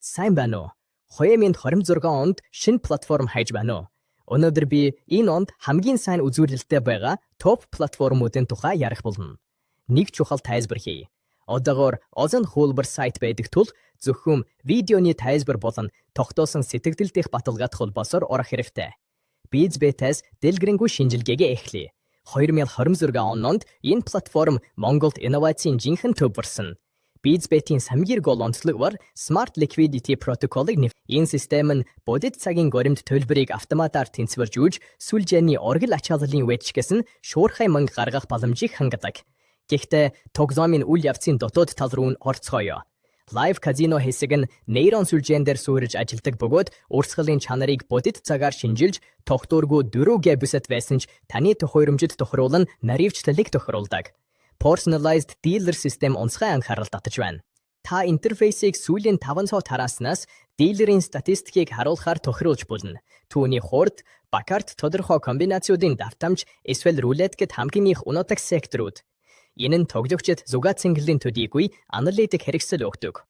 Сайн байна уу? 2026 онд шинэ платформ хайж байна уу? Өнөөдөр би энэ онд хамгийн сайн үзүүлэлттэй байгаа топ платформуудын тухай ярих болно. Нэг чухал тайлбар хий. Одоогоор озон хуулбар сайт байдаг тул зөвхөн видеоны тайлбар болон тогтоосон сэтгэгдэл дэх баталгаат холбоосоор орох хэрэгтэй. Bizbet-ээс дэлгэрэнгүй шинжилгээгээ эхлэе. 2026 онд энэ платформ Монголд инновацийн жинхэнэ төв болсон. Bizbet-ийн самгир гол онцлог бар Smart Liquidity Protocol-ыг энэ систем нь бодит цагийн горимд төлбөрийг автоматар тэнцвэрж үүж сүлжээний оргил ач холбогдлын вебчгээс нь шуурхай мөнгө гаргах боломжийг хангадаг. Гэхдээ тоглоомын үйл явцын дотоод тал руу нь орцгоё. Live казино хэсэг нь нейрон сүлжээн дээр суурьж ажилдаг бөгөөд урсгалын чанарыг бодит цагаар шинжилж тогтворгүй 4G бүсэд байсан ч таны тохиромжид тохируулан наривчлалыг тохируулдаг. Personalized dealer system онцгой анхаарал татаж байна. Та интерфейсийг сүүлийн 5 цоо тараснаас дилерийн статистикийг харуулахаар тохируулж болно. Түүний хурд, бакарт тодорхой комбинациудын давтамж эсвэл рулет гэд хамгийн их унаадаг секторууд. Энэ нь тоглогчид зугаат цэнгэлийн төдийгүй аналитик хэрэгсэл өгдөг.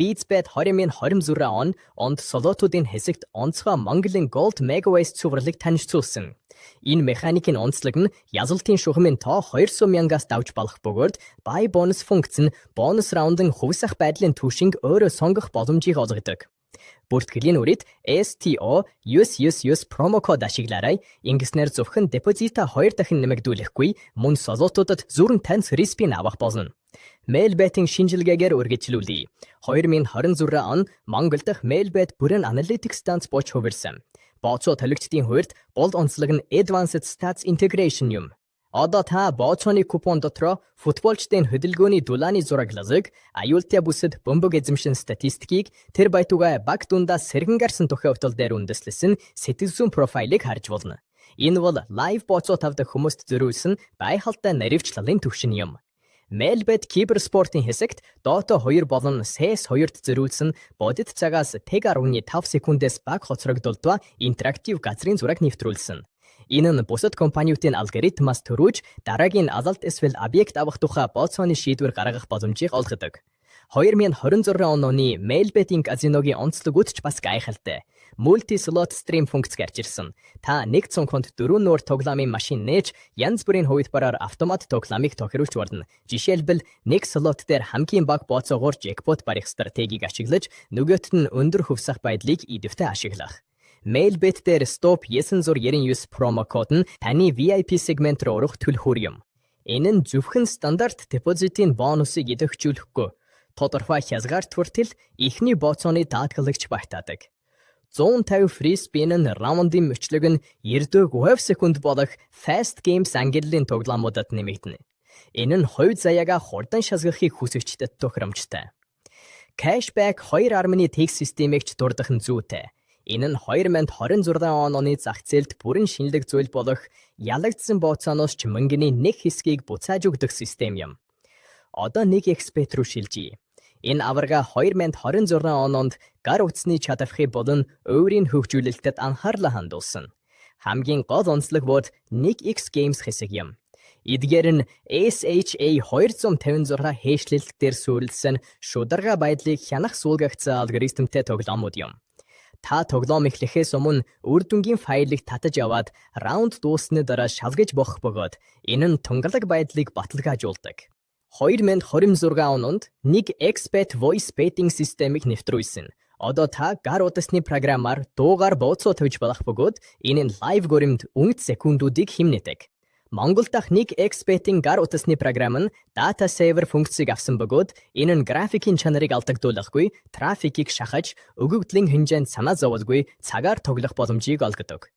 Bizbet 2026 онд солоотуудын хэсэгт онцгой Mongolia Gold Megaways цувралыг танилцуулсан. Энэ механикийн онцлог нь язалтын шугамын тоо 200,000-аас давж болох бөгөөд buy bonus функц нь бонус раундын хувьсах байдлын түвшинг өөрөө сонгох боломжийг олгодог. Бүртгэлийн үрид STO 999 промо код ашиглаарай. Ингэснээр зөвхөн депозита 2 дахин нэмэгдүүлэхгүй мөн солоотуудад зүрэн таньц респин авах болно. Mailbet-ийн шинжилгээгээр үргэлжлүүлье. 2026 он Монгол дахь Mailbet бүрэн аналитик станц бууж хувирсан. Бооцоо төлөгчдийн хувьд гол онцлог нь Advanced Stats Integration юм. Одоо та бооцооны купон дотроо футболчдын хөдөлгөөний дулааны зураглалыг, аюултай бүсэд бөмбөг эзэмшин статистикийг, тэр байтугай баг дундаас сэргэн гарсан тохиолдол дээр үндэслэсэн сэтгэл зүйн профайлыг харж болно. Энэ бол лайв бооцоо тавьдаг хүмүүст зориулсан байхалтай наривчлалын түвшин юм. Mailbet киберспортын хэсэгт Dota 2 болон CS 2-т зориулсан бодит цагаас 1.5 секундээс бага хоцрогдолтоо интерактив газрын зураг нэвтрүүлсэн. Энэ нь бусад компаниудын алгоритмаас төрүүлж дараагийн алалт эсвэл объект авах тухай бооцооны шийдвэр гаргах боломжийг олгодог. 2026 оны Mailbet-ийн казиногийн онцлогуд ч бас гайхалтай. Multi-slot stream функц гарч ирсэн. Та нэг цонхонд 4 нуур тоглоомын машин нээж янз бүрийн хувилбараар автомат тоглоомыг тохируулж болно. Жишээлбэл нэг слот дээр хамгийн бага бооцоогоор jackpot барих стратегийг ашиглаж нөгөөт нь өндөр хувьсах байдлыг идэвхтэй ашиглах. Mailbet дээр Stop 999 промо код нь таны VIP сегмент руу орох төлхөр юм. Энэ нь зөвхөн стандарт депозитын бонусыг идэвхжүүлэхгүй. Тодорхой хязгаарт хүртэл ихний бооцооны даатгалагч багтаадаг. 150 free spin нь раундын мөчлөг нь 90 секунд болох fast games ангиллын тоглоомуудад нэмэгдэнэ. Энэ нь хувь заяагаа хурдан шалгахыг хүсэгчдэд тохиромжтой. Cashback 2.1 системийг ч дурдах нь зүйтэй. Энэ нь 2026 оны зах зээлд бүрэн шинэлэг зүйл болох ялагдсан бооцооноос ч мөнгөний нэг хэсгийг буцааж өгдөг систем юм. Одоо нэг эксперт рүү шилжье. Энэ аварга 2026 онд гар утасны чадвархи болон өөрийн хөгжүүлэлтэд анхаарлаа хандуулсан. Хамгийн гол онцлог бол 1x Games хэсэг юм. Эдгээр нь SHA 256 хэвшлэлт дээр суурилсан шударга байдлыг хянах суулгагдсан алгоритмтэй тоглоомууд юм. Та тоглоом эхлэхээс өмнө үр дүнгийн файлыг татаж аваад раунд дууссаны дараа шалгаж бохох бөгөөд энэ нь тунгалаг байдлыг баталгаажуулдаг. 2026 онд нэг Expert Voice Betting системийг нэвтрүүлсэн. Одоо та гар утасны програмаар дуугаар бооцоо тавьж болох бөгөөд энэ нь лайв горимд үнэт секундуудыг хэмнэдэг. Монгол дахь нэг Expert-ийн гар утасны програм нь Data Saver функцийг авсан бөгөөд энэ нь графикийн чанарыг алдагдуулахгүй, трафикийг шахаж, өгөгдлийн хэмжээнд санаа зовоолгүй цагаар тоглох боломжийг олгодог.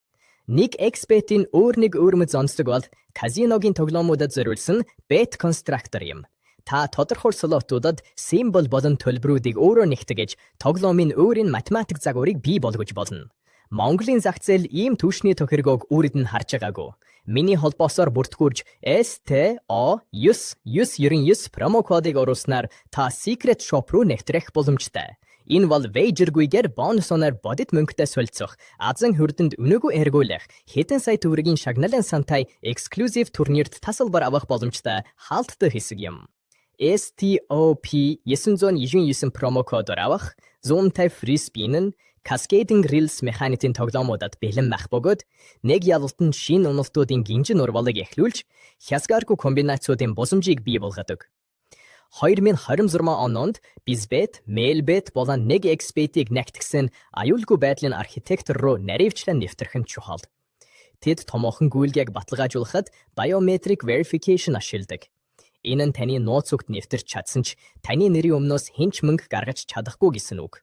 Нэг Expert-ийн өөр мэд онцлог бол казиногийн тоглоомуудад зориулсан Bet Constructor юм. Та тодорхой слотуудад символ болон төлбөрүүдийг өөрөө нэгтгэж, тоглоомын өөрийн математик загварыг бий болгож болно. Монголын зах зээл ийм түвшний тохиргоог үүрд нь харж байгаагүй. Миний холбоосоор бүртгүүлж STO 999 промо кодыг оруулснаар та Secret Shop руу нэвтрэх боломжтой. Энэ бол вейжергүйгээр бонусоноор бодит мөнгөтэй солилцох, азан хурданд өнөөгөө эргүүлэх, хэдэн сая төгрөгийн шагналын сантай эксклюзив турнирт тасалбар авах боломжтой хаалттай хэсэг юм. STOP 999 промо кодоор авах 150 free spin нь cascading reels механикийн тоглоомуудад бэлэн байх бөгөөд нэг ялалт нь шинэ уналтуудын гинжин урвалыг эхлүүлж хязгааргүй комбинацуудын боломжийг бий болгодог. 2026 онд BizBet, MailBet болон 1xBet-ийг нэгтгэсэн аюулгүй байдлын архитектор руу наривчлан нэвтрэх нь чухал. Тэд томоохон гүйлгээг баталгаажуулахад biometric verification ашигладаг. Энэ нь таны нууц зүгт нэвтэрч чадсан ч таны нэрийн өмнөөс хинч мөнгө гаргаж чадахгүй гэсэн үг.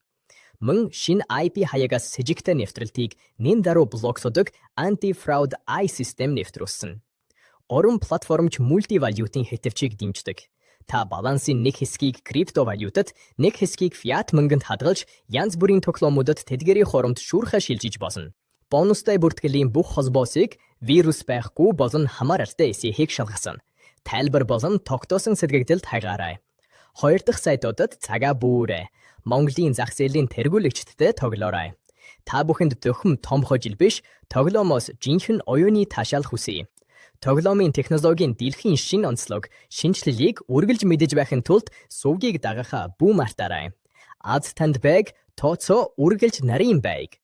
Мөн шинэ IP хаягаас с жигтэй нэвтрэлтийг нэн даруй блоклодог anti-fraud eye систем нэвтрүүлсэн. Орон платформч мультивалютын хэтвчийг дэмждэг. Та балансын нэг хэсгийг криптовалютад, нэг хэсгийг фиат мөнгөнд хадгалж янз бүрийн тоглоомуудад тэдгээрийн хоромд шүүрхэ шилжиж болно. Бонустай бүртгэлийн бүх холбоосыг вирус байхгүй болон хамааралтай эсэхийг шалгасан. Тайлбар болон тогтоосон сэтгэгдэлд хагаарай. 2 дахь сайтуудад цагаа бүүрэй. Монголын зах зээлийн тэргүүлэгчдтэй тоглоорой. Та бүхэнд зөвхөн том хожил биш, тоглоомоос жинхэнэ оюуны таашаал хүсье. Тоглоомын технологийн дэлхийн шинэ онцлог, шинжлэлийг үргэлж мэдэж байхын тулд сувгийг дагахаа бүү мартаарай. Аз танд байг, тооцоо үргэлж нарийн байг.